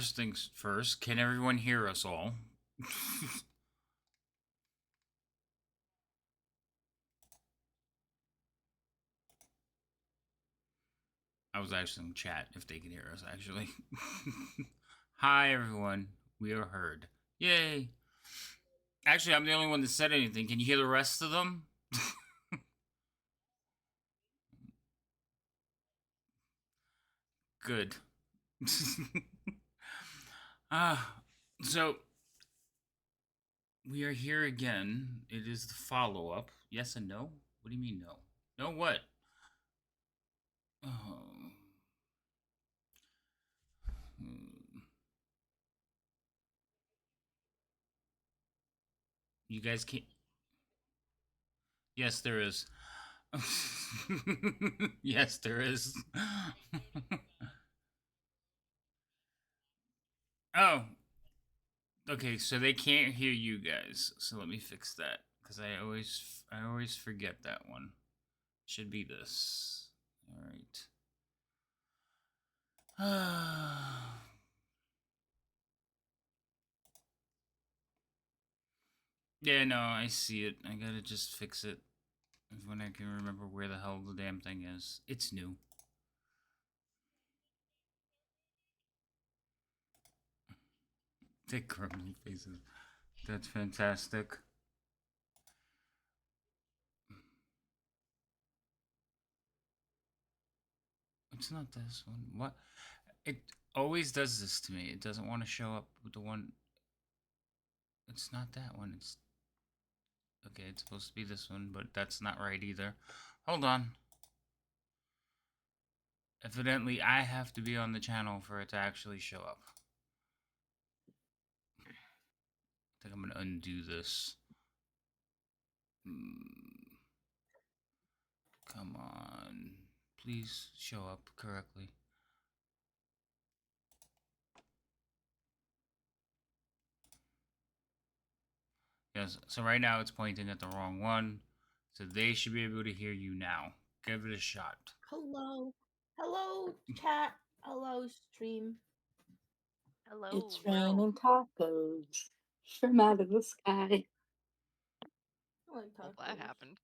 first things first, can everyone hear us all? I was actually in chat if they can hear us, actually. Hi, everyone. We are heard. Yay. Actually, I'm the only one that said anything. Can you hear the rest of them? Good. So we are here again. It is the follow-up. Yes and no? What do you mean no? No what? Oh. You guys can't. Yes, there is. Yes, there is. Oh. Okay, so they can't hear you guys. So let me fix that because I always forget that one. Should be this. All right. Yeah, no, I see it. I gotta just fix it when I can remember where the hell the damn thing is. It's new. Take grumbly faces. That's fantastic. It's not this one. What? It always does this to me. It doesn't want to show up with the one. It's not that one. It's okay. It's supposed to be this one, but that's not right either. Hold on. Evidently, I have to be on the channel for it to actually show up. I think I'm gonna undo this. Come on. Please show up correctly. Yes, so right now it's pointing at the wrong one. So they should be able to hear you now. Give it a shot. Hello. Hello, chat. Hello, stream. Hello. It's raining tacos from out of the sky. Well, that happened.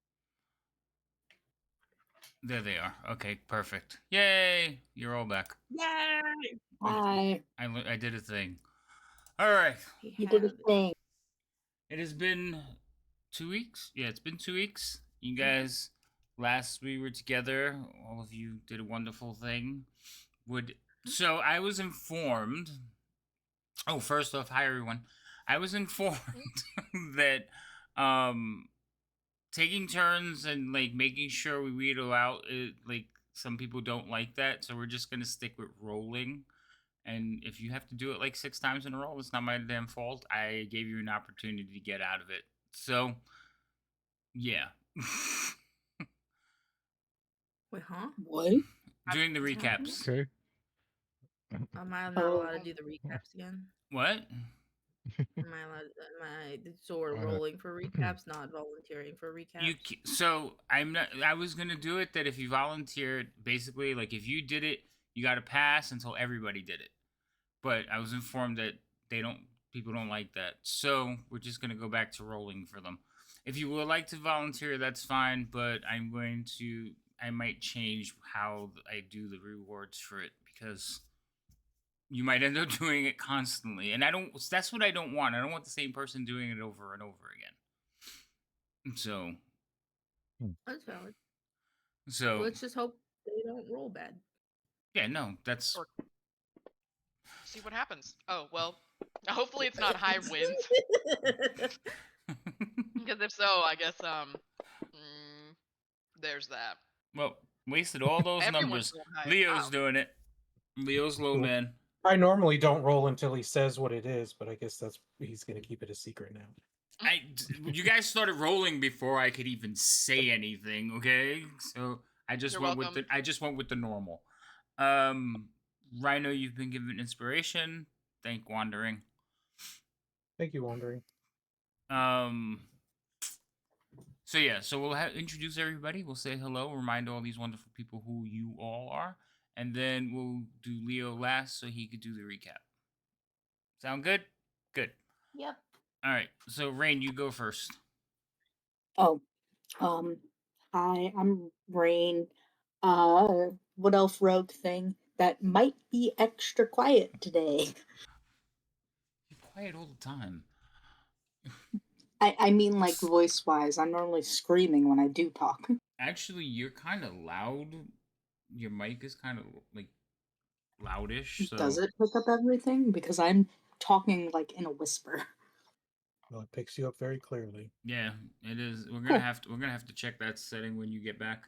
There they are. Okay, perfect. Yay! You're all back. Yay! Hi. I did a thing. All right. You did a thing. It has been 2 weeks. Yeah, it's been 2 weeks. You guys, last we were together, all of you did a wonderful thing. So I was informed. Oh, first off, hi everyone. I was informed that taking turns and like making sure we read it out, like some people don't like that, so we're just gonna stick with rolling. And if you have to do it like 6 times in a row, it's not my damn fault. I gave you an opportunity to get out of it. So, yeah. Wait, huh? What? Doing the recaps. Okay. Am I not allowed to do the recaps again? What? So we're Why not? rolling for recaps, not volunteering for recaps? So I'm not. I was gonna do it that if you volunteered, basically, like if you did it, you got to pass until everybody did it. But I was informed that people don't like that, so we're just gonna go back to rolling for them. If you would like to volunteer, that's fine. But I might change how I do the rewards for it because you might end up doing it constantly, and that's what I don't want. I don't want the same person doing it over and over again. So That's valid. So let's just hope they don't roll bad. Yeah, no, that's. Or see what happens. Oh well, hopefully it's not high winds. Because if so, I guess there's that. Well, wasted all those numbers. Leo's doing it. Leo's low man. I normally don't roll until he says what it is, but I guess he's gonna keep it a secret now. You guys started rolling before I could even say anything. Okay, so I just went with the normal. Rhino, you've been given inspiration. Thank Wandering. Thank you, Wandering. So yeah, so we'll introduce everybody. We'll say hello, remind all these wonderful people who you all are, and then we'll do Leo last so he could do the recap. Sound good? Good. Yep. All right. So Rain, you go first. Oh, um, hi, I'm Rain. What elf rogue thing that might be extra quiet today? You're quiet all the time. I mean, like voice wise, I'm normally screaming when I do talk. Actually, you're kind of loud. Your mic is kind of like loudish. So Does it pick up everything? Because I'm talking like in a whisper. Well, it picks you up very clearly. yeah, it is. We're Cool. gonna have to check that setting when you get back.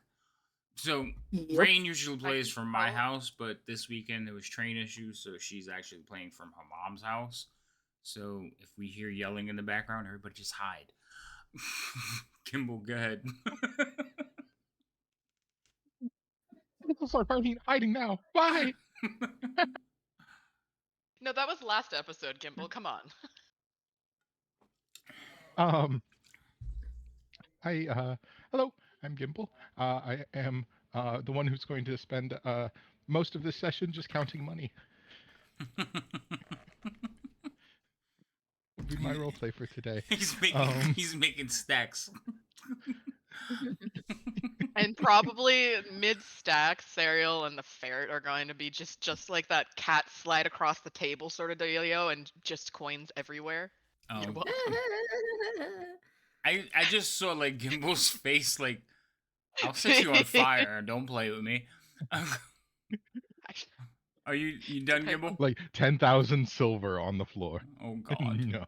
So Yep. Rain usually plays can from my follow. house, but this weekend there was train issues, so she's actually playing from her mom's house. So if we hear yelling in the background, everybody just hide. Kimball, go ahead. People start hiding now. Bye. No, that was last episode, Gimbal. Come on. Hello, I'm Gimple. I am the one who's going to spend most of this session just counting money. Would be my role play for today. He's making stacks. And probably mid stack, Serial and the ferret are going to be just like that cat slide across the table sort of dealio, and just coins everywhere. You're Oh, welcome. I just saw like Gimble's face. Like, I'll set you on fire. Don't play with me. Actually, Are you done, depends Gimble? Like 10,000 silver on the floor. Oh God. No.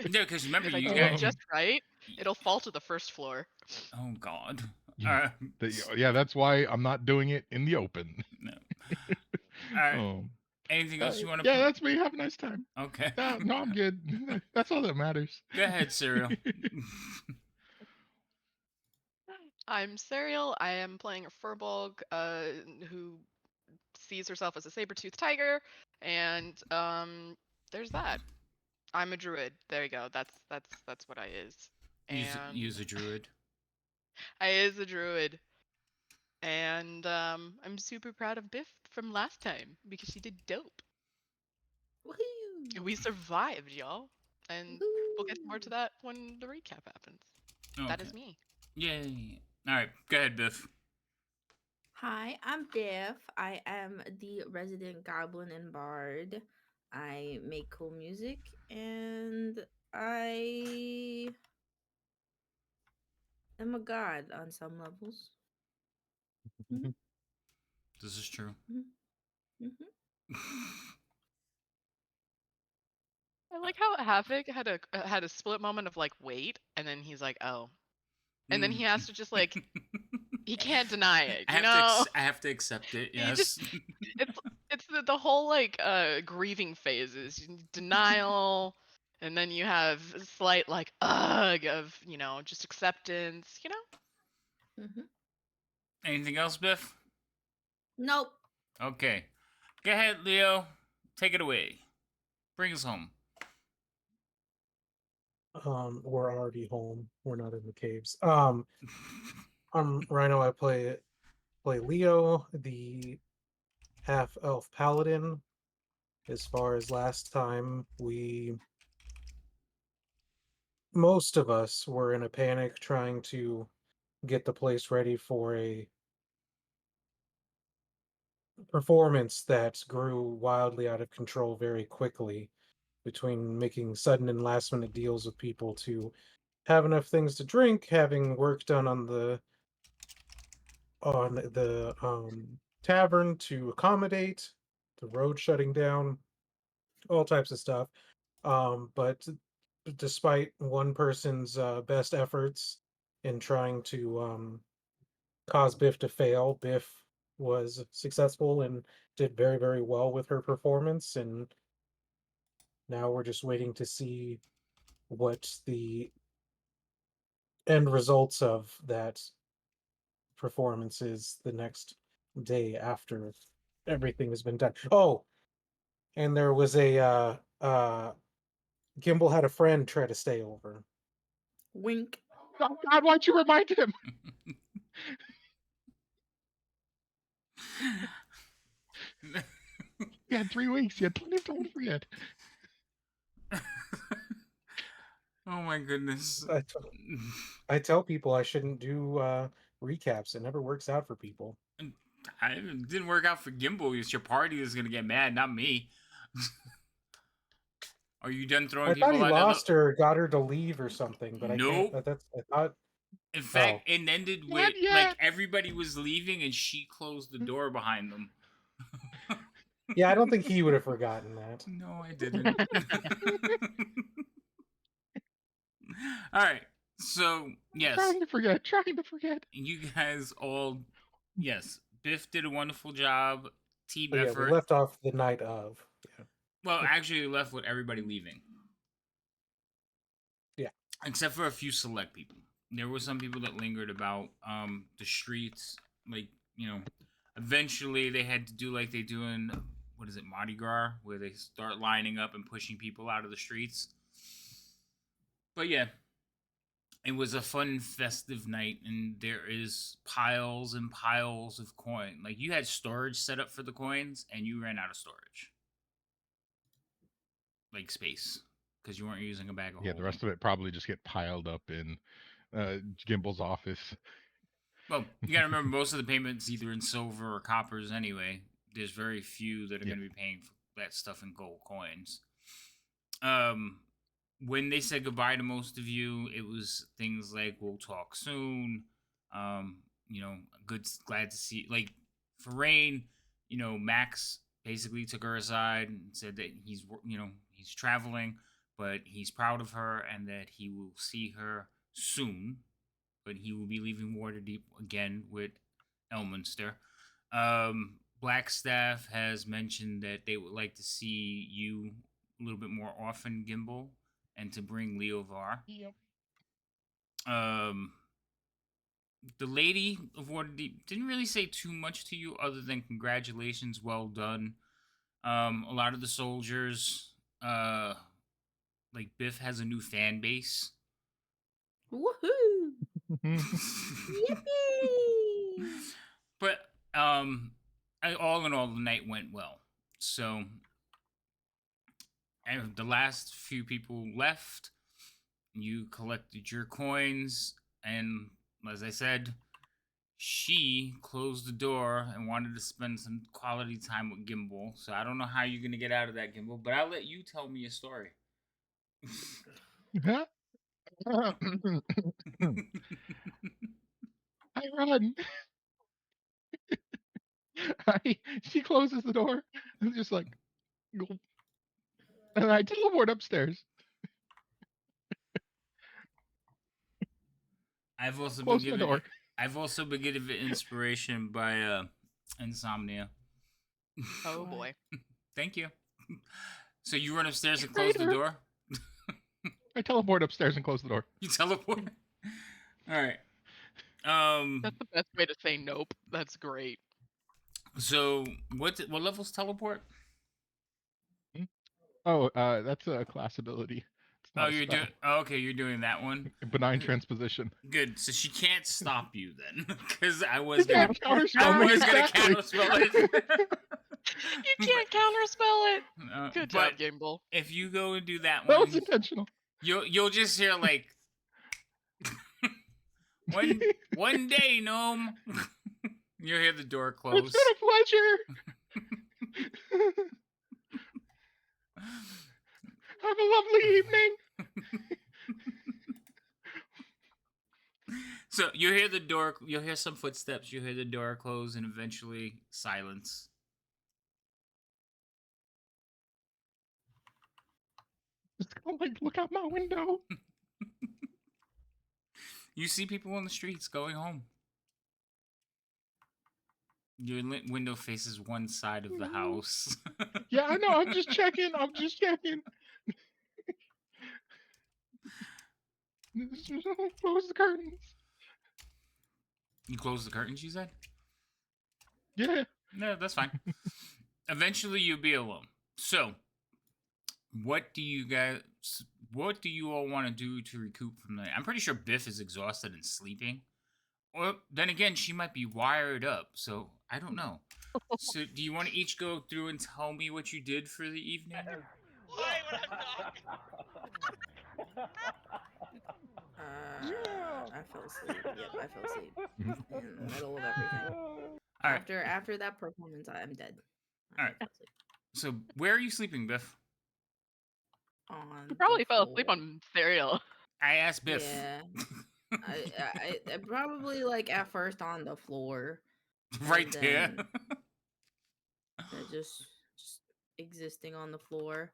Yeah, because remember if I you do got. it just right, it'll fall to the first floor. Oh God. Yeah. Yeah, that's why I'm not doing it in the open. No. All right. Oh. Anything else you want to? Yeah, that's me. Have a nice time. Okay. No, I'm good. That's all that matters. Go ahead, Serial. I'm Serial. I am playing a furbolg who sees herself as a saber-toothed tiger, and there's that. I'm a druid. There you go. That's what I is. And Use a druid. I is a druid. And I'm super proud of Biff from last time because she did dope. Woohoo! We survived, y'all. And we'll get more to Woohoo! that when the recap happens. That is me. Yay. All right. Go ahead, Biff. Hi, I'm Biff. I am the resident goblin and bard. I make cool music and I am a god on some levels. Mhm, This is true. mhm, mhm. I like how Havoc had a split moment of like wait, and then he's like, oh, and then he has to just like he can't deny it, I you have know? I have to accept it. He just Yes. it's the whole like grieving phases, denial, and then you have a slight like ugh of just acceptance, Mhm. Anything else, Biff? Nope. Okay. Go ahead, Leo. Take it away. Bring us home. We're already home. We're not in the caves. Rhino. I play Leo, the half elf paladin. As far as last time, most of us were in a panic trying to get the place ready for a performance that grew wildly out of control very quickly, between making sudden and last minute deals with people to have enough things to drink, having work done on the tavern to accommodate, the road shutting down, all types of stuff. But despite one person's best efforts in trying to cause Biff to fail, Biff was successful and did very, very well with her performance. And now we're just waiting to see what the end results of that performance is the next day after everything has been done. Oh, and there was a Gimbal had a friend try to stay over. Wink. Oh, God, why'd you remind him? You had 3 weeks. You had plenty of time to forget. Oh my goodness. I tell people I shouldn't do recaps. It never works out for people. It didn't work out for Gimbal. It's your party that's gonna get mad, not me. Are you done throwing I thought he people out of lost her, got her to leave or something, but I can't. Nope. I thought. In fact, Oh. it ended Not with yet. like everybody was leaving and she closed the door behind them. Yeah, I don't think he would have forgotten that. No, I didn't. All right. So, yes, Trying to forget. you guys all, yes, Biff did a wonderful job. Team But yeah, we effort. left off the night of. Yeah. Well, actually, left with everybody leaving. Yeah. Except for a few select people. There were some people that lingered about the streets. Like, eventually they had to do like they do in, what is it, Mardi Gras? Where they start lining up and pushing people out of the streets. But yeah, it was a fun, festive night, and there is piles and piles of coin. Like, you had storage set up for the coins, and you ran out of storage. Like, space. Because you weren't using a bag of Yeah, the rest of it probably just get piled up in Gimbal's office. Well, you gotta remember, most of the payments either in silver or coppers anyway. There's very few that are gonna be paying for that stuff in gold coins. When they said goodbye to most of you, it was things like "we'll talk soon." Glad to see. Like for Rain, Max basically took her aside and said that he's traveling, but he's proud of her and that he will see her soon. But he will be leaving Waterdeep again with Elminster. Blackstaff has mentioned that they would like to see you a little bit more often, Gimbal, and to bring Leovar. Yep. The lady of Waterdeep didn't really say too much to you other than congratulations, well done. A lot of the soldiers, like Biff has a new fan base. Woohoo! Yippee! But all in all, the night went well. So, and the last few people left. You collected your coins, and as I said, she closed the door and wanted to spend some quality time with Gimbal. So I don't know how you're gonna get out of that, Gimbal, but I'll let you tell me a story. I run. She closes the door and just like, gulp. And I teleport upstairs. I've also Close my door. I've also been given inspiration by Insomnia. Oh boy. Thank you. So you run upstairs and close the door? I teleport upstairs and close the door. You teleport? Alright. That's the best way to say nope. That's great. So what level's teleport? Oh, that's a class ability. It's not You're doing you're doing that one. Benign transposition. Good. So she can't stop you then, because I You was gonna counterspell exactly. counterspell it. You can't counterspell it. Good job, but Gimbal. if you go and do that That one, was intentional. you'll just hear like one day, gnome. You'll hear the door close. It's been a pleasure. Have a lovely evening. So you'll hear the door. You'll hear some footsteps. You'll hear the door close, and eventually silence. Just gonna like look out my window. You see people on the streets going home. Your window faces one side of the house. Yeah, I know. I'm just checking. Close the curtains. You close the curtains, you said? Yeah. No, that's fine. Eventually, you'll be alone. So, what do you all want to do to recoup from the night? I'm pretty sure Biff is exhausted and sleeping. Or then again, she might be wired up, so I don't know. So, do you want to each go through and tell me what you did for the evening? Why would I talk? I fell asleep. Yep, I fell asleep Mhm. in the middle of everything. All right, After that performance, I'm dead. All right. I fell asleep so where are you sleeping, Biff? on You probably the fell asleep floor. on cereal. I asked Biff. Yeah, I probably like at first on the floor, Right and there. then just existing on the floor.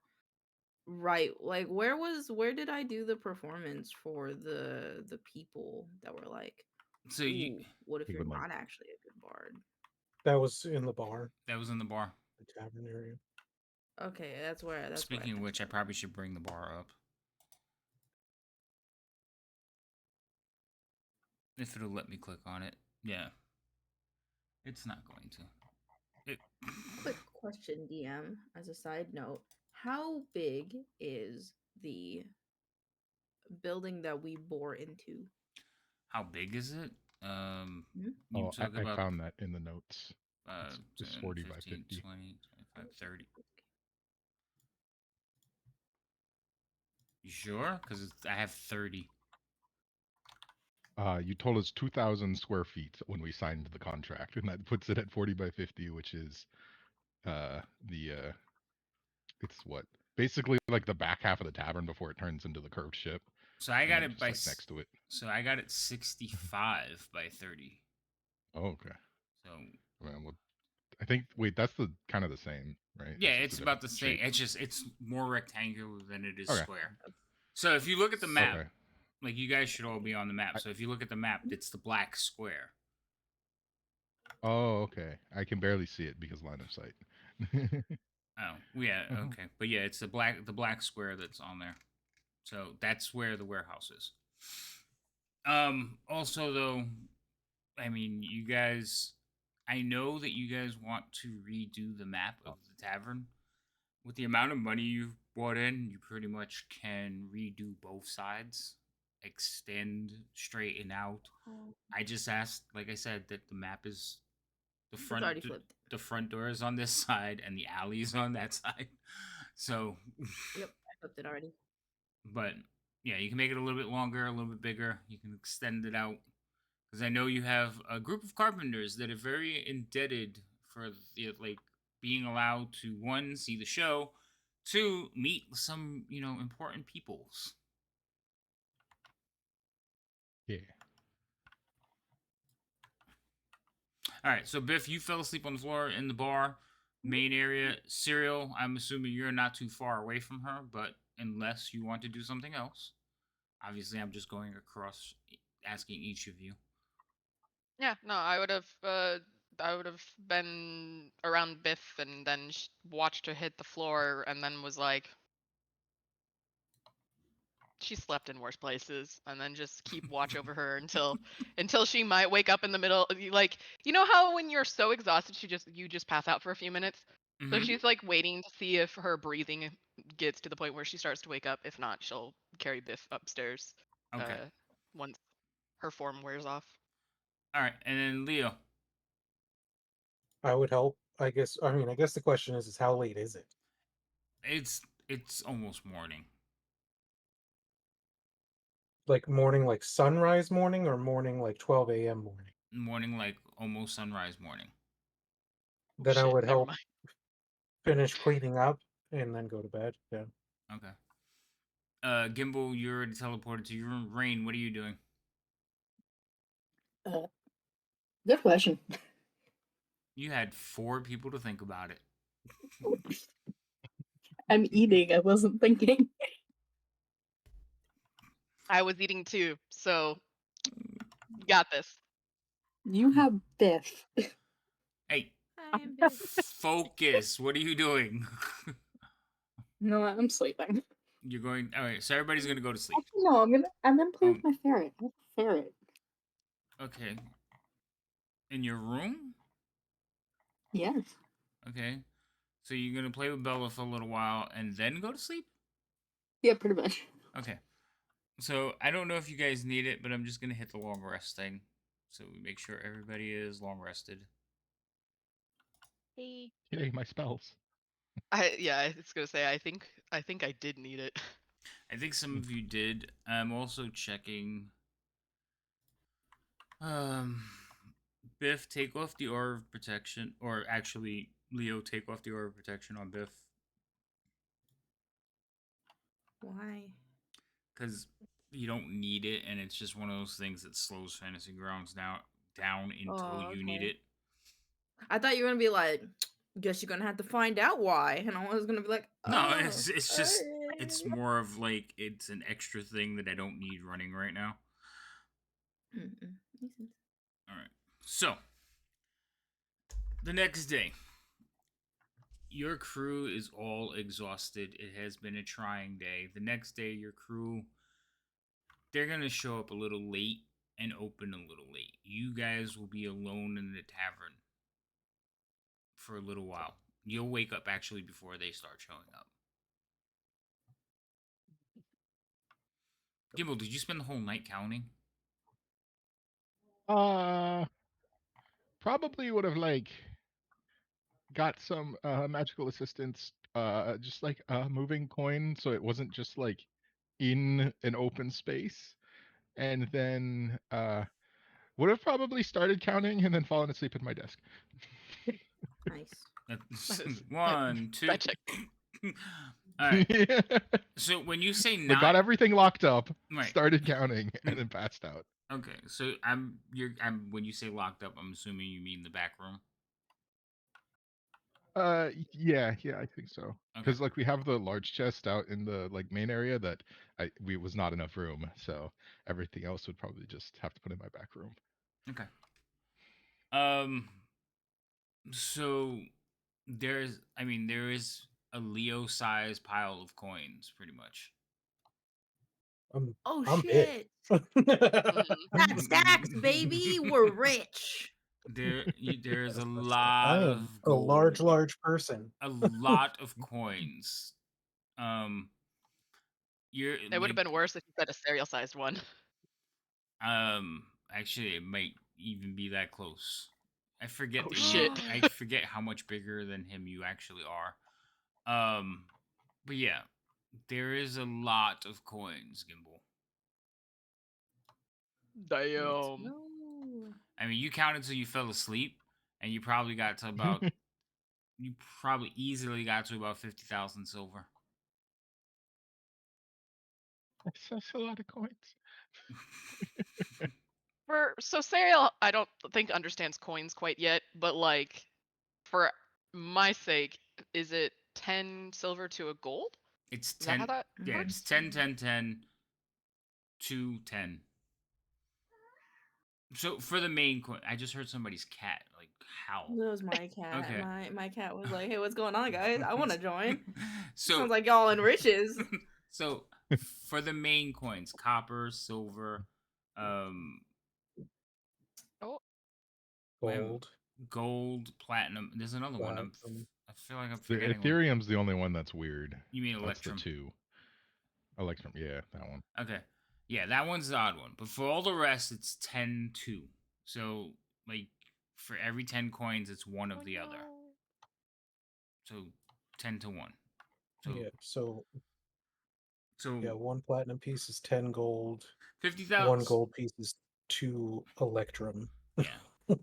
Right, like where did I do the performance for the people that were like, So you ooh, what if He you're would, like- not actually a good bard? That was in the bar, that was in the bar. the tavern area. Okay, that's where I Speaking of which, I messed up. probably should bring the bar up. If it'll let me click on it. Yeah. It's not going to. It Quick question, DM, as a side note. How big is the building that we bore into? How big is it? Hmm? You Oh, talk I about found that in the notes. 5, It's 10, 40 by 15, 50. 20, 25, 30. You sure? Because I have 30. You told us 2,000 square feet when we signed the contract, and that puts it at 40 by 50, which is it's what, basically like the back half of the tavern before it turns into the curved ship, So I and got then it just by like next to it. So I got it 65 by 30. Oh, okay. So Well, I think wait, that's the kind of the same, right? yeah, just it's a about different the same. shape. It's more rectangular than it is Okay. square. So if you look at the map, Okay. like you guys should all be on the map. I- So if you look at the map, it's the black square. Oh, okay. I can barely see it because line of sight. Oh, yeah, Uh-huh. okay. But yeah, it's the black square that's on there. So that's where the warehouse is. Also though, I mean, you guys, I know that you guys want to redo the map of the tavern. With the amount of money you've brought in, you pretty much can redo both sides, extend, straighten out. I just asked, like I said, that the map is the It's front already flipped. the front door is on this side and the alley is on that side. So, Yep, I flipped it already. but yeah, you can make it a little bit longer, a little bit bigger. You can extend it out because I know you have a group of carpenters that are very indebted for the like being allowed to one see the show, two meet some important peoples. Yeah. All right, so Biff, you fell asleep on the floor in the bar main area. Serial, I'm assuming you're not too far away from her, but unless you want to do something else, obviously I'm just going across asking each of you. Yeah, no, I would have been around Biff and then watched her hit the floor and then was like, she slept in worse places, and then just keep watch over her until she might wake up in the middle. Like, you know how when you're so exhausted, you just pass out for a few minutes. So Mm-hmm. she's like waiting to see if her breathing gets to the point where she starts to wake up. If not, she'll carry Biff upstairs. Okay. Once her form wears off. All right, and then Leo. I would help. I guess. I mean, I guess the question is how late is it? It's almost morning. Like morning, like sunrise morning, or morning like 12 a.m. morning? Morning, like almost sunrise morning. Oh, Then I shit, would never help mind. finish cleaning up and then go to bed. Yeah. Okay. Gimbal, you're already teleported to your room. Rain, what are you doing? Uh, Good question. You had 4 people to think about it. I'm eating. I wasn't thinking. I was eating too, so you got this. You have Biff. Hey, I'm Biff. focus. What are you doing? No, I'm sleeping. You're going. All right, so everybody's gonna go to sleep. Actually, no, I'm gonna play with my ferret. I have a ferret. Okay. In your room? Yes. Okay. So you're gonna play with Bella for a little while and then go to sleep? Yeah, pretty much. Okay. So I don't know if you guys need it, but I'm just gonna hit the long rest thing. So we make sure everybody is long rested. Hey. Yay, my spells. I was gonna say I think I did need it. I think some of you did. I'm also checking. Biff, take off the aura of protection, or actually, Leo, take off the aura of protection on Biff, Why? because you don't need it, and it's just one of those things that slows Fantasy Grounds down until Oh, you need okay. it. I thought you were gonna be like, guess you're gonna have to find out why, and I was gonna be like, No, oh, it's just it's alright. more of like it's an extra thing that I don't need running right now. Mm-mm. Makes sense. All right, so the next day, your crew is all exhausted. It has been a trying day. The next day, your crew, they're gonna show up a little late and open a little late. You guys will be alone in the tavern for a little while. You'll wake up actually before they start showing up. Gimbal, did you spend the whole night counting? Probably would have like got some magical assistance, just like moving coin, so it wasn't just like in an open space, and then would have probably started counting and then fallen asleep at my desk. Nice. That's That is one, two. that check. All right. So when you say Like not got everything locked up, right, started counting, and then passed out. okay. So I'm when you say locked up, I'm assuming you mean the back room. Yeah, I think so. Okay. Because like we have the large chest out in the like main area that we was not enough room, so everything else would probably just have to put in my back room. Okay. Um. So there is a Leo size pile of coins, pretty much. Oh I'm big. shit! Mhm. Fat stacks, baby. We're rich. There's a I lot am of a gold, large person. a lot of coins. Um, you're It would have like been worse if you said a serial-sized one. actually it might even be that close. I forget Oh that you. shit. I forget how much bigger than him you actually are. But yeah, there is a lot of coins, Gimbal. Good to Damn. know. I mean, you counted till you fell asleep, and you probably got to about. You probably easily got to about 50,000 silver. That's a lot of coins. So Serial, I don't think understands coins quite yet, but like for my sake, is it 10 silver to a gold? It's Is that how 10. that Yeah, Mm. it's works? 10, 10, 10 to 10. So for the main coin, I just heard somebody's cat like howl. That was my cat. Okay. My cat was like, "Hey, what's going on, guys? I want to join." So Sounds like y'all in riches. so for the main coins, copper, silver, um, Oh, Gold, gold, platinum. There's another one. platinum. I feel like I'm The forgetting one. Ethereum's the only one that's weird. You mean That's the Electrum? two. Electrum, yeah, that one. Okay. Yeah, that one's the odd one. But for all the rest, it's 10-2. So, like, for every 10 coins, it's one of oh the other. no. So, 10 to 1. So, Yeah, so so yeah, one platinum piece is 10 gold. 50,000. One gold piece is 2 electrum. Yeah.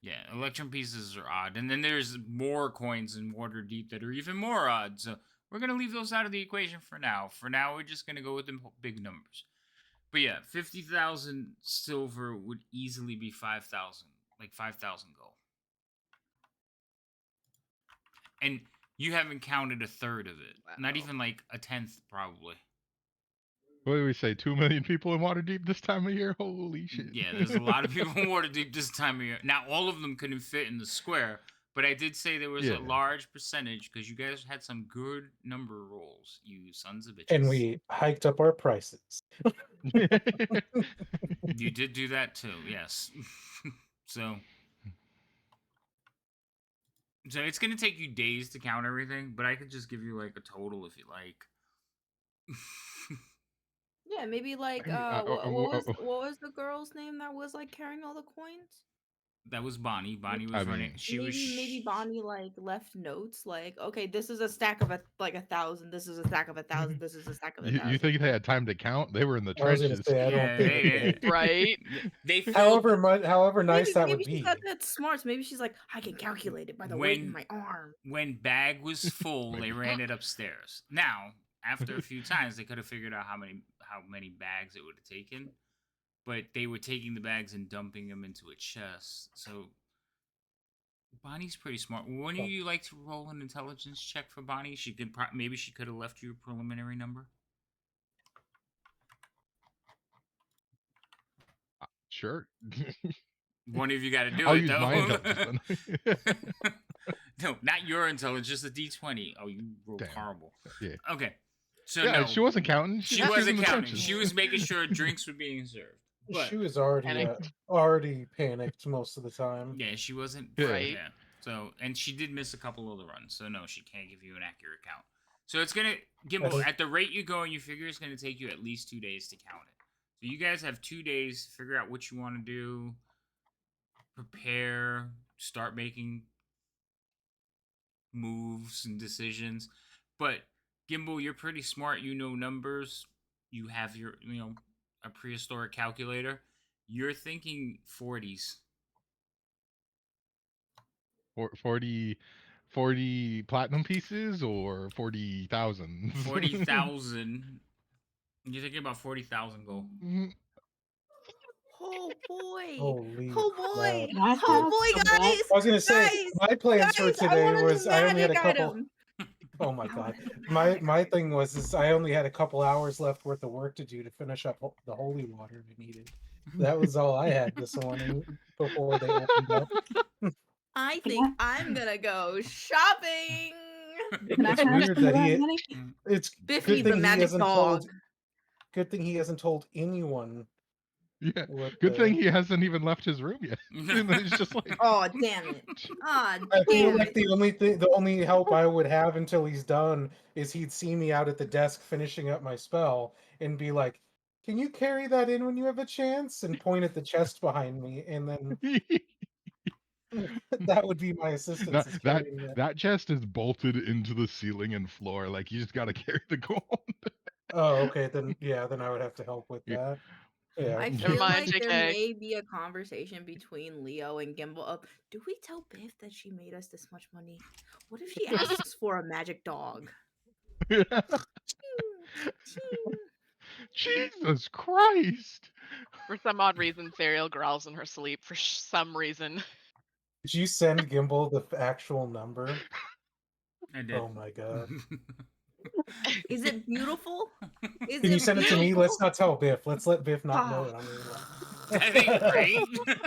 Yeah, Electrum pieces are odd. And then there's more coins in Waterdeep that are even more odd. So, we're going to leave those out of the equation for now. For now, we're just going to go with the big numbers. But yeah, 50,000 silver would easily be 5,000, like 5,000 gold. And you haven't counted a third of it. Not Wow. even like a tenth, probably. What do we say? 2 million people in Waterdeep this time of year? Holy shit! Yeah, there's a lot of people in Waterdeep this time of year. Now, all of them couldn't fit in the square, but I did say there was Yeah. a large percentage because you guys had some good number rolls, you sons of bitches. And we hiked up our prices. You did do that too, yes. So it's gonna take you days to count everything, but I could just give you like a total if you like. Yeah, maybe like what was the girl's name that was like carrying all the coins? That was Bonnie. Bonnie I was running. mean, She was. Maybe Bonnie like left notes like, okay, this is a stack of like 1,000. This is a stack of 1,000. This is a stack of you 1,000. think they had time to count? They were in the I was gonna trenches. say I don't Yeah, think that they, they. Right? they filled. However nice that Maybe would she's be. got that smarts. Maybe she's like, I can calculate it by the weight in my arm. When bag was full, they ran it upstairs. Now, after a few times, they could have figured out how many bags it would have taken, but they were taking the bags and dumping them into a chest. So Bonnie's pretty smart. Wouldn't you like to roll an intelligence check for Bonnie? She could maybe she could have left you a preliminary number. Sure. One of you got to do I'll it use though. my intelligence then. No, not your intelligence, just a D20. Oh, you rolled Damn. horrible. Yeah. Okay. So Yeah, no, she wasn't counting. She was wasn't in the counting. trenches. She was making sure drinks were being served. But She was already panicked most of the time. yeah, she wasn't Right. Yeah. So, and she did miss a couple of the runs, so no, she can't give you an accurate count. So it's gonna Gimbal, at the rate you go, and you figure it's gonna take you at least 2 days to count it. So you guys have 2 days to figure out what you want to do, prepare, start making moves and decisions. But Gimbal, you're pretty smart. You know numbers. You have your a prehistoric calculator. You're thinking 40s. 40 platinum pieces or 40,000? 40,000. You're thinking about 40,000 gold. Oh boy! Holy Oh boy! crap. Oh boy, guys! I was gonna say Guys! my plans for Guys, today want a was new I only had a magic couple. item. Oh my I god, want a new my magic my item. thing was I only had a couple hours left worth of work to do to finish up the holy water I needed. That was all I had this morning before they opened up. I think I'm gonna go shopping. Can I It's have weird some that of that he. money? It's Biff good needs a thing he magic hasn't dog. told. Good thing he hasn't told anyone. Yeah. What Good thing the. he hasn't even left his room yet. It's just like, Oh damn it! Ah I feel damn like it! the only help I would have until he's done is he'd see me out at the desk finishing up my spell and be like, "Can you carry that in when you have a chance?" and point at the chest behind me, and then that would be my assistance is that carrying that. that chest is bolted into the ceiling and floor. Like you just got to carry the gold. Oh, okay, then yeah, then I would have to help with Yeah. that. Yeah. I Never feel mind, like there JK. may be a conversation between Leo and Gimbal of, do we tell Biff that she made us this much money? What if she asks for a magic dog? Jesus Christ! For some odd reason, Serial growls in her sleep for some reason. Did you send Gimbal the actual number? I did. Oh my god. Is it beautiful? Is Can you it send it to me? beautiful? Let's not tell Biff. Let's let Biff not know Ah. that I'm really That'd be great.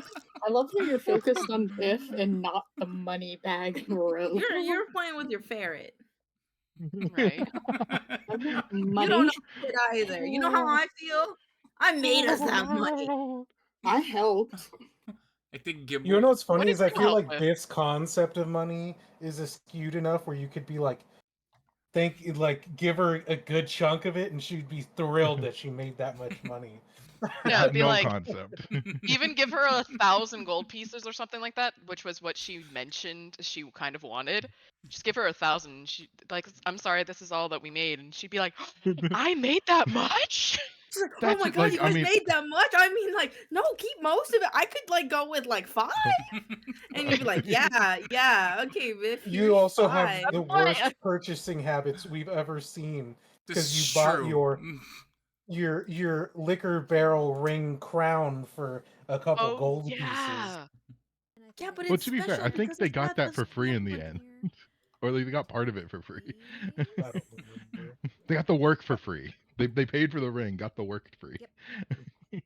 I love how you're focused on Biff and not the money bag rogue. You're playing with your ferret. Right? I want You money. don't know shit either. You know how I feel? I made us that money. I helped. I think Gimbal. You know what's funny What is did I you feel help like with? Biff's concept of money is skewed enough where you could be like, give her a good chunk of it, and she'd be thrilled that she made that much money. No, it'd be No like, concept. even give her 1,000 gold pieces or something like that, which was what she mentioned she kind of wanted. Just give her 1,000. She like, I'm sorry, this is all that we made, and she'd be like, I made that much. She's like, oh That's my it, god, like, you I guys mean- made that much? I mean, like, no, keep most of it. I could like go with like 5. And you'd be like, yeah, okay, Biff. You here's also 5. have the Why? worst purchasing habits we've ever seen This because is you bought true. your liquor barrel ring crown for a couple Oh gold pieces. yeah. Yeah, but Well, it's to be fair, special I think because they it's got got that the for free in the special end. here. Or like they got part of it for free. I don't remember. They got the work for free. They paid for the ring, got the work free. Yep.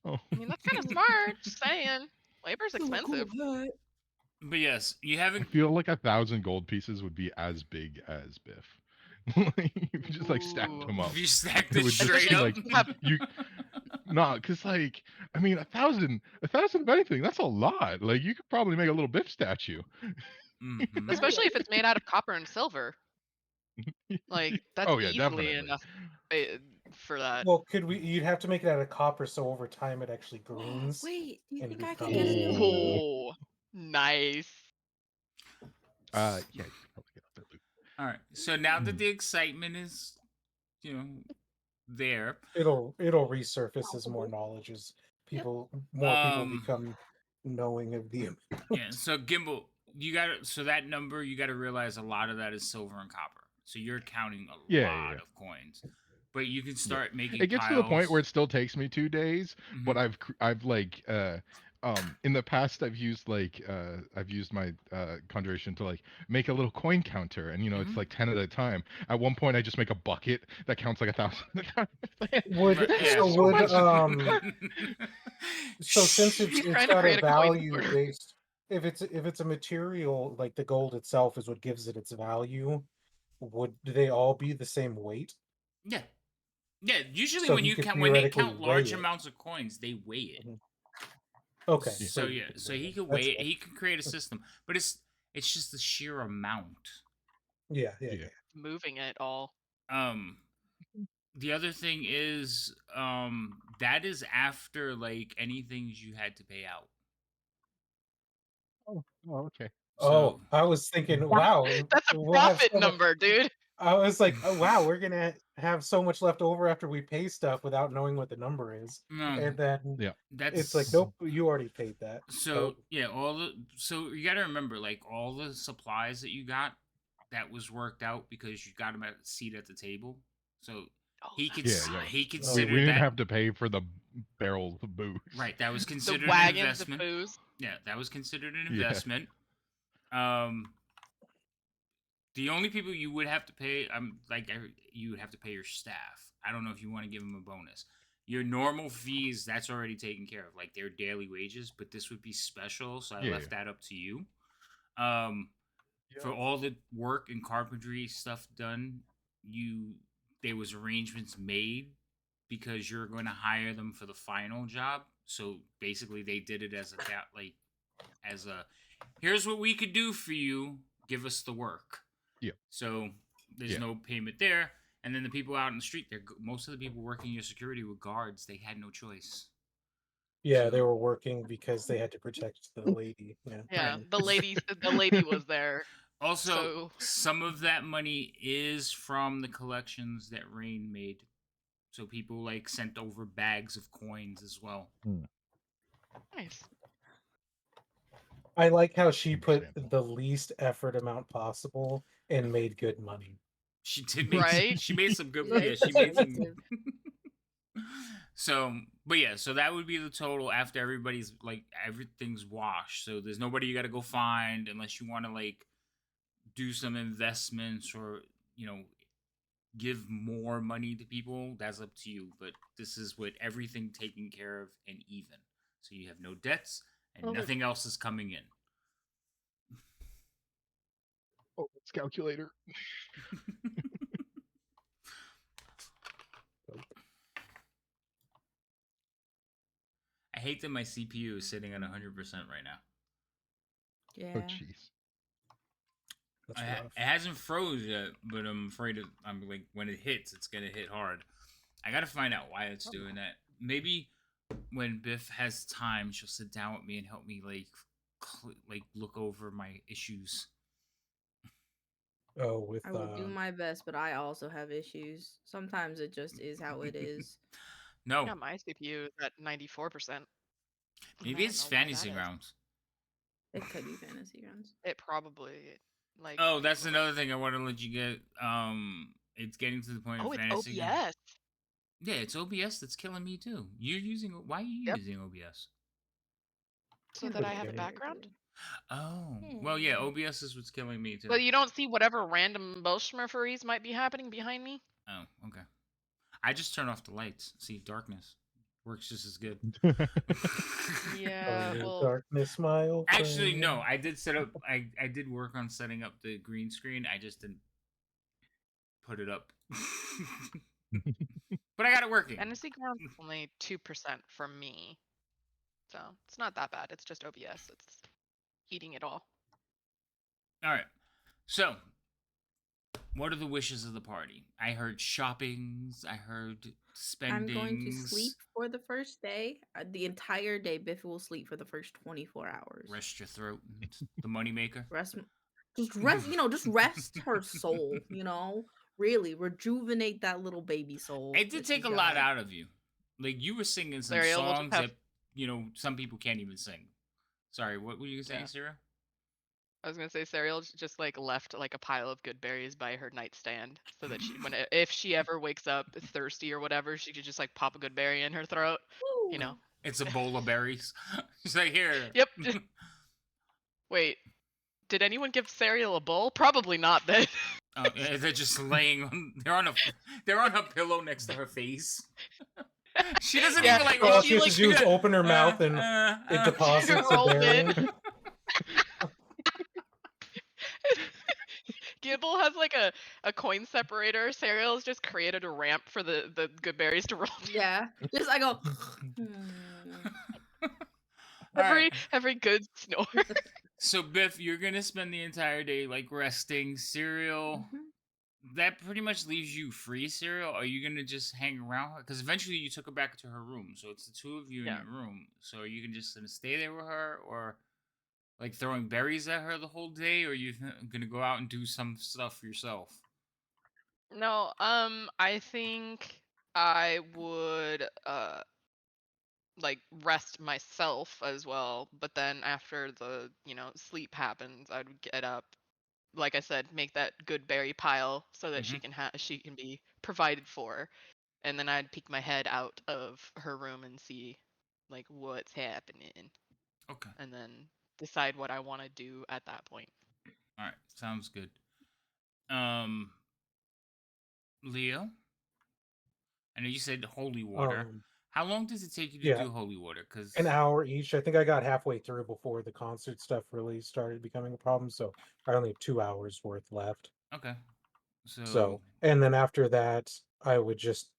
Oh. I mean, that's kind of smart. Just saying. Labor's So expensive. cool, But yes, you I haven't. feel like 1,000 gold pieces would be as big as Biff. Like, if you just like stacked Ooh. them up. If you stacked It it would just straight be up. like you nah, cause like I mean 1,000 of anything, that's a lot. Like you could probably make a little Biff statue. Mhm. Especially if it's made out of copper and silver. Like, that's Oh yeah, easily definitely. enough for that. Well, could we? You'd have to make it out of copper, so over time it actually greens. Wait, do you and think I could becomes get a new gold. Oh, nice. Yeah, you could probably get that loot. All right. So now that the excitement is, you know, there, It'll resurface as more Palpable. knowledge as Yep. more people Um, become knowing of the yeah. So Gimbal, you got to so that number you got to realize a lot of that is silver and copper. So you're counting a Yeah, lot yeah. of coins, but you can Yeah. start making It gets to the point where piles. it still takes me 2 days, but Mhm. I've like in the past I've used my conjuration to like make a little coin counter, and it's Mhm. like 10 at a time. At one point I just make a bucket that counts like 1,000 at a time. would Right, yeah. so So would much. so since He's it's trying to got a create a coin value sorter. based if it's a material like the gold itself is what gives it its value, would they all be the same weight? Yeah. Yeah, usually So he could when they theoretically count large weigh it. amounts of coins, they weigh it. Mhm. Okay, Yeah. So so yeah, so he could that's weigh it. fine. He can create a system, but it's just the sheer amount. Yeah, Yeah. Moving it all. Um, the other thing is that is after like any things you had to pay out. Oh, okay. Oh, So I was thinking, wow, That's a we'll have profit so much. number, dude. I was like, oh wow, we're gonna have so much left over after we pay stuff without knowing what the number is, no, and then Yeah. it's like, that's nope, you already paid that. so Oh, yeah. So you got to remember like all the supplies that you got that was worked out because you got him at a seat at the table. So Oh, he that's Yeah, yeah. he right. We considered didn't that have to pay for the barrels of booze. right. That was The considered an wagons of investment. booze. Yeah, that was considered an Yeah. investment. Um, the only people you would have to pay, you would have to pay your staff. I don't know if you want to give them a bonus. Your normal fees, that's already taken care of, like their daily wages. But this would be special, so I Yeah, left that up to you. Um, for all the work and carpentry stuff done, you there was arrangements made because you're going to hire them for the final job. So basically, they did it as as a here's what we could do for you. Give us the work. Yeah. So there's Yeah. no payment there. And then the people out in the street, most of the people working your security were guards. They had no choice. yeah, they So were working because they had to protect the lady. Yeah, Yeah, right. the lady was there. Also, So some of that money is from the collections that Rain made. So people like sent over bags of coins as well. nice. I like how she put Understandable. the least effort amount possible and made good money. She did make Right? she made some good Very yeah, she made some creative. So, but yeah, so that would be the total after everybody's like everything's washed. So there's nobody you got to go find unless you want to like do some investments or, you know, give more money to people. That's up to you, but this is with everything taken care of and even. So you have no debts and Well, nothing else is coming in. Oh, it's calculator. I hate that my CPU is sitting at 100% right now. Yeah. Oh, jeez. That's rough. It hasn't froze yet, but I'm afraid I'm like when it hits, it's gonna hit hard. I gotta find out why it's doing that. Maybe when Biff has time, she'll sit down with me and help me like look over my issues. Oh, with I will do my best, but I also have issues. Sometimes it just is how it is. No, yeah, my CPU is at 94%. maybe it's fantasy grounds. It could be fantasy grounds. It probably like. Oh, that's another thing I want to let you get. It's getting to the point Oh, of it's fantasy. OBS. Yeah, it's OBS that's killing me too. You're using why are you Yep. using OBS? So Can't that I really have a Okay. background. Oh, well, yeah, Yeah. OBS is what's killing me too. But you don't see whatever random Belschmerferys might be happening behind me. Oh, okay. I just turn off the lights. See, darkness works just as good. Yeah, well, darkness, my old Actually, friend. no. I did set up. I did work on setting up the green screen. I just didn't put it up. But I got it working. fantasy grounds is only 2% for me, so it's not that bad. It's just OBS. It's heating it all. All right. So what are the wishes of the party? I heard shoppings. I heard I'm going to sleep spendings. for the first day. The entire day, Biff will sleep for the first 24 hours. Rest your throat. The moneymaker. Rest, just rest, just rest her soul, Really rejuvenate that little baby soul. It did that take she's a lot got. out of you. Like you were singing some Ariel will just songs have that some people can't even sing. Sorry, what were you saying, yeah. Sarah? I was gonna say Serial just like left like a pile of good berries by her nightstand so that if she ever wakes up thirsty or whatever, she could just like pop a good berry in her throat. Woo. You know. It's a bowl of berries. She's like, here. Yep. Wait, did anyone give Serial a bowl? Probably not. Then. They're just laying on. They're on a pillow next to her face. She doesn't Yeah, even like. All she she has like to do is open her mouth and it uh. deposits the rolled berry. in. Gibble has like a coin separator. Serial's just created a ramp for the good berries to roll. Yeah. Just I go. Every good snore. So Biff, you're gonna spend the entire day like resting. Cereal. That pretty much leaves you free, Cereal. Are you gonna just hang around her? Because eventually you took her back to her room, so it's the two of you in your room. So are you just gonna stay there with her, or like throwing berries at her the whole day, or are you gonna go out and do some stuff for yourself? No, I think I would like rest myself as well, but then after the, sleep happens, I'd get up, like I said, make that good berry pile so that she can be provided for, and then I'd peek my head out of her room and see like what's happening. Okay. And then decide what I want to do at that point. All right, sounds good. Leo, I know you said holy water. How long does it take you to do holy water? Because an hour each. I think I got halfway through before the concert stuff really started becoming a problem, so I only have 2 hours worth left. Okay. So, and then after that, I would just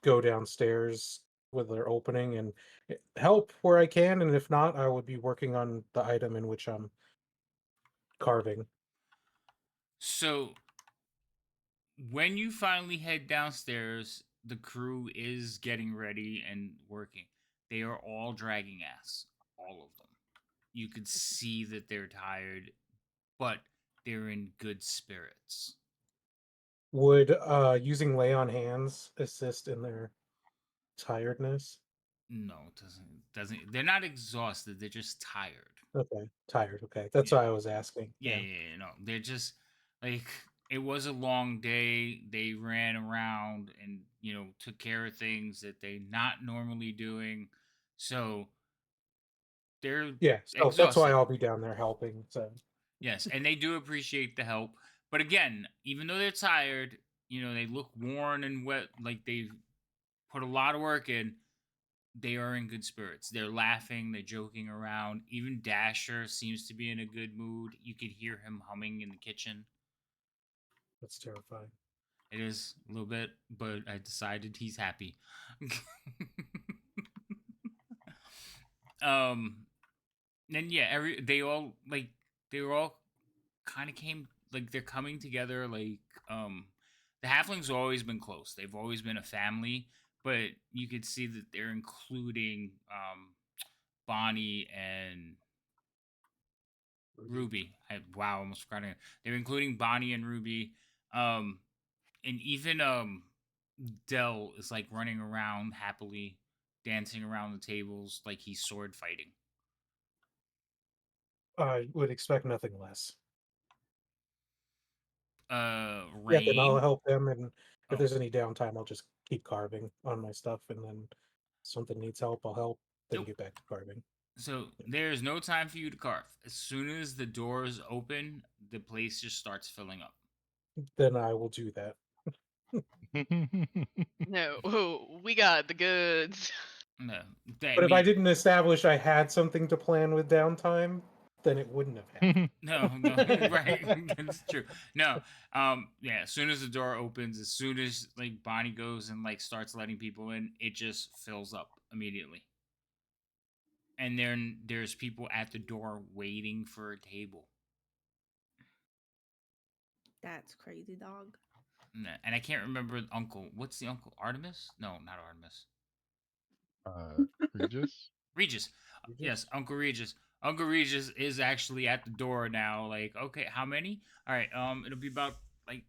go downstairs with their opening and help where I can, and if not, I would be working on the item in which I'm carving. So, when you finally head downstairs, the crew is getting ready and working. They are all dragging ass, all of them. You could see that they're tired, but they're in good spirits. Would using lay on hands assist in their tiredness? No, it doesn't. They're not exhausted. They're just tired. Okay, tired. Okay, that's why I was asking. Yeah. No, they're just like it was a long day. They ran around and took care of things that they're not normally doing. So they're so that's why I'll be down there helping. So yes, and they do appreciate the help. But again, even though they're tired, they look worn and wet, like they've put a lot of work in. They are in good spirits. They're laughing, they're joking around. Even Dasher seems to be in a good mood. You could hear him humming in the kitchen. That's terrifying. It is a little bit, but I decided he's happy. And yeah, they all kind of came like they're coming together. Like the halflings have always been close. They've always been a family, but you could see that they're including Bonnie and Ruby. I almost forgot it. They're including Bonnie and Ruby. And even Dell is like running around happily, dancing around the tables like he's sword fighting. I would expect nothing less. Rain. Yeah, then I'll help them, and if there's any downtime, I'll just keep carving on my stuff, and then if something needs help, I'll help, then get back to carving. So there's no time for you to carve. As soon as the doors open, the place just starts filling up. Then I will do that. No, we got the goods. No, but if I didn't establish I had something to plan with downtime, then it wouldn't have happened. No, right, that's true. No, yeah. As soon as the door opens, as soon as like Bonnie goes and like starts letting people in, it just fills up immediately. And then there's people at the door waiting for a table. That's crazy, dog. And I can't remember uncle. What's the uncle? Artemis? No, not Artemis. Regis. Regis. Yes, Uncle Regis. Uncle Regis is actually at the door now. Like, okay, how many? All right, it'll be about like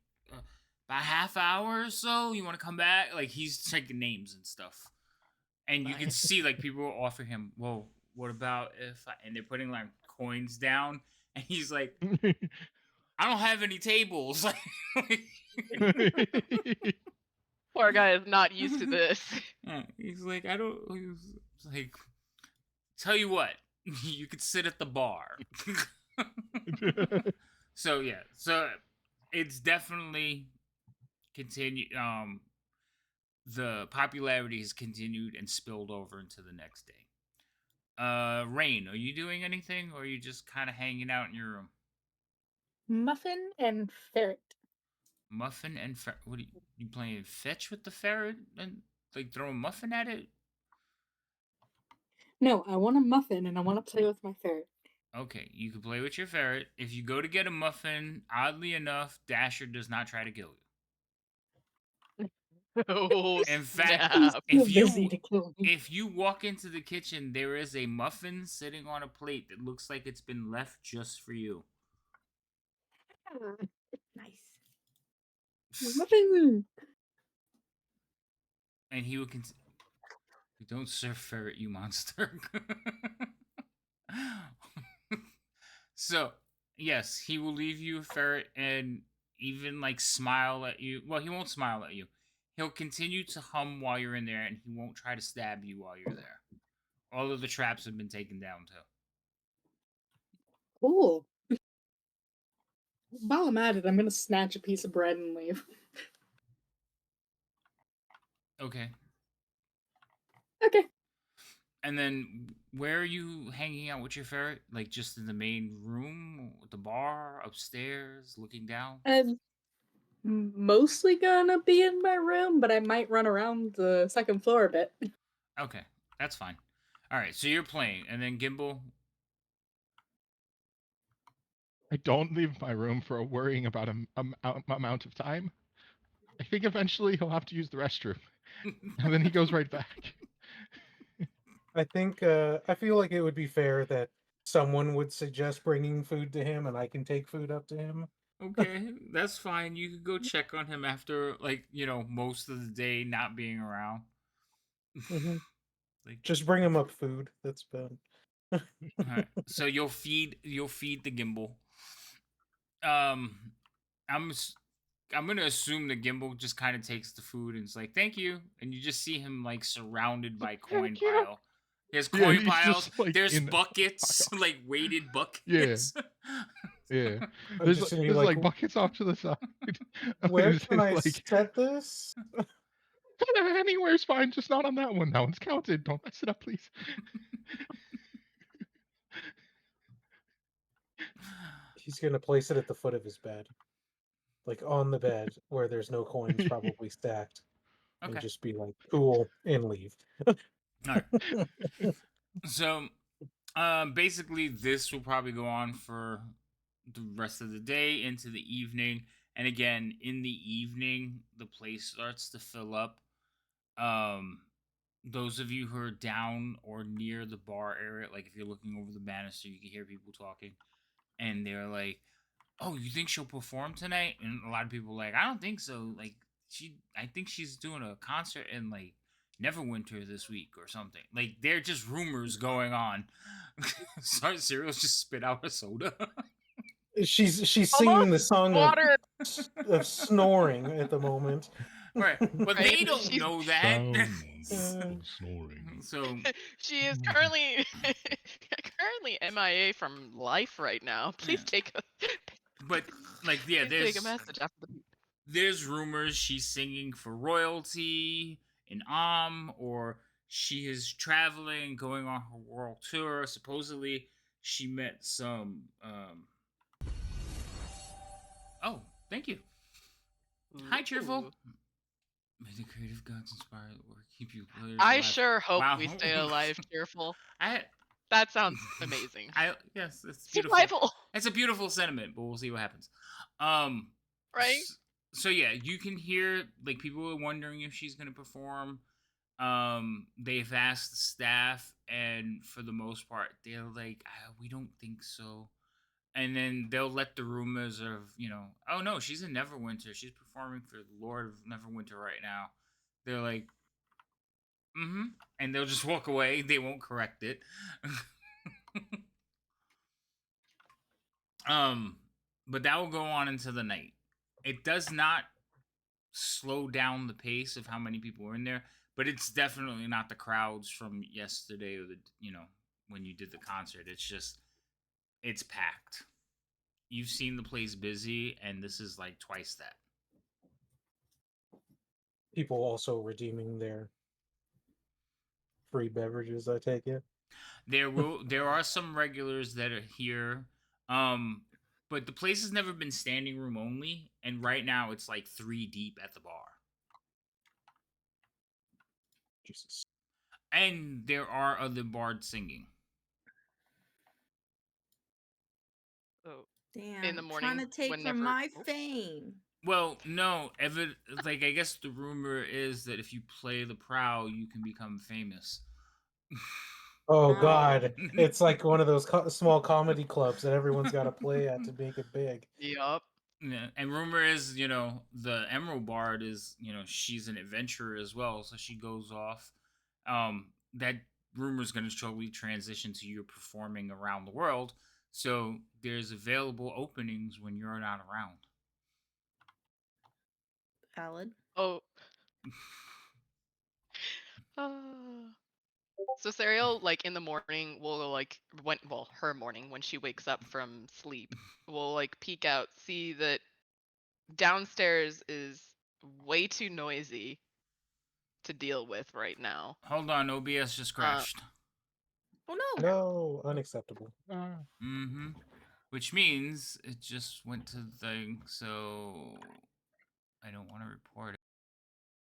about half hour or so. You want to come back? Like, he's checking names and stuff, and you can see like people will offer him. Well, what about if? And they're putting like coins down, and he's like, I don't have any tables. Poor guy is not used to this. Yeah, he's like, I don't. He's like, tell you what, you could sit at the bar. So yeah, so it's definitely continued. The popularity has continued and spilled over into the next day. Rain, are you doing anything, or are you just kind of hanging out in your room? Muffin and ferret. Muffin and what are you playing fetch with the ferret and like throw a muffin at it? No, I want a muffin and I want to play with my ferret. Okay, you can play with your ferret. If you go to get a muffin, oddly enough, Dasher does not try to kill you. Oh, In fact, snap. Too busy to kill me. if you walk into the kitchen, there is a muffin sitting on a plate that looks like it's been left just for you. Nice. Muffin. And he will continue. Don't serve ferret, you monster. So, yes, he will leave you a ferret and even like smile at you. Well, he won't smile at you. He'll continue to hum while you're in there, and he won't try to stab you while you're there. All of the traps have been taken down too. Cool. While I'm at it, I'm gonna snatch a piece of bread and leave. Okay. Okay. And then, where are you hanging out with your ferret? Like just in the main room, the bar, upstairs, looking down? I'm mostly gonna be in my room, but I might run around the second floor a bit. Okay, that's fine. All right, so you're playing, and then Gimbal. I don't leave my room for worrying about a amount of time. I think eventually he'll have to use the restroom, and then he goes right back. I think I feel like it would be fair that someone would suggest bringing food to him, and I can take food up to him. Okay, that's fine. You could go check on him after, like, most of the day not being around. Mhm. Like, Just bring him up food. That's bad. all right. So you'll feed the gimbal. I'm gonna assume the gimbal just kind of takes the food and it's like, thank you, and you just see him like surrounded by coin Thank you. pile. There's Yeah, coin he's piles. just, like, There's in the buckets, pile. like weighted buckets. Yeah. I'm There's just gonna be there's like, like buckets off to the side. where There's can I like set this? anywhere's fine, just not on that one. That one's counted. Don't mess it up, please. He's gonna place it at the foot of his bed, like on the bed where there's no coins probably stacked, and Okay. just be like, cool, and leave. All right. So, basically, this will probably go on for the rest of the day into the evening. And again, in the evening, the place starts to fill up. Those of you who are down or near the bar area, like if you're looking over the banister, you can hear people talking, and they're like, "Oh, you think she'll perform tonight?" And a lot of people are like, "I don't think so. Like, I think she's doing a concert in like Neverwinter this week or something." Like, they're just rumors going on. Sorry, Cereal's just spit out a soda. She's singing the song Water. of snoring at the moment. Right, but Right? they don't She's- know that. Sound of snoring. So She is currently MIA from life right now. Please Yeah. take a But like, yeah, please take a message after the beep. there's rumors she's singing for royalty in or she is traveling, going on her world tour. Supposedly, she met some. Oh, thank you. Hi, cheerful. Ooh. May the creative gods inspire the work, keep you players I alive. sure hope Wow. we stay alive, cheerful. I That sounds amazing. yes, it's beautiful. Survival. It's a beautiful sentiment, but we'll see what happens. Right? So yeah, you can hear like people are wondering if she's gonna perform. They've asked the staff, and for the most part, they're like, "We don't think so." And then they'll let the rumors of, oh no, she's in Neverwinter. She's performing for the Lord of Neverwinter right now. They're like, mm-hmm, and they'll just walk away. They won't correct it. But that will go on into the night. It does not slow down the pace of how many people are in there, but it's definitely not the crowds from yesterday or when you did the concert. It's just it's packed. You've seen the place busy, and this is like twice that. People also redeeming their free beverages, I take it. There are some regulars that are here. But the place has never been standing room only, and right now it's like 3 deep at the bar. Jesus. And there are other bards singing. Oh, Damn. in the morning Trying to take from whenever. my fame. Well, no, I guess the rumor is that if you play the prow, you can become famous. Oh No. God, it's like one of those small comedy clubs that everyone's got to play at to make it big. Yup. Yeah, and rumor is, the Emerald Bard is, she's an adventurer as well, so she goes off. That rumor is going to totally transition to you performing around the world. So there's available openings when you're not around. Valid. Oh. So Serial, like in the morning, will like her morning when she wakes up from sleep, will like peek out, see that downstairs is way too noisy to deal with right now. Hold on, OBS just crashed. Oh no. No, unacceptable. Mm-hmm. Which means it just went to the thing, so I don't want to report it.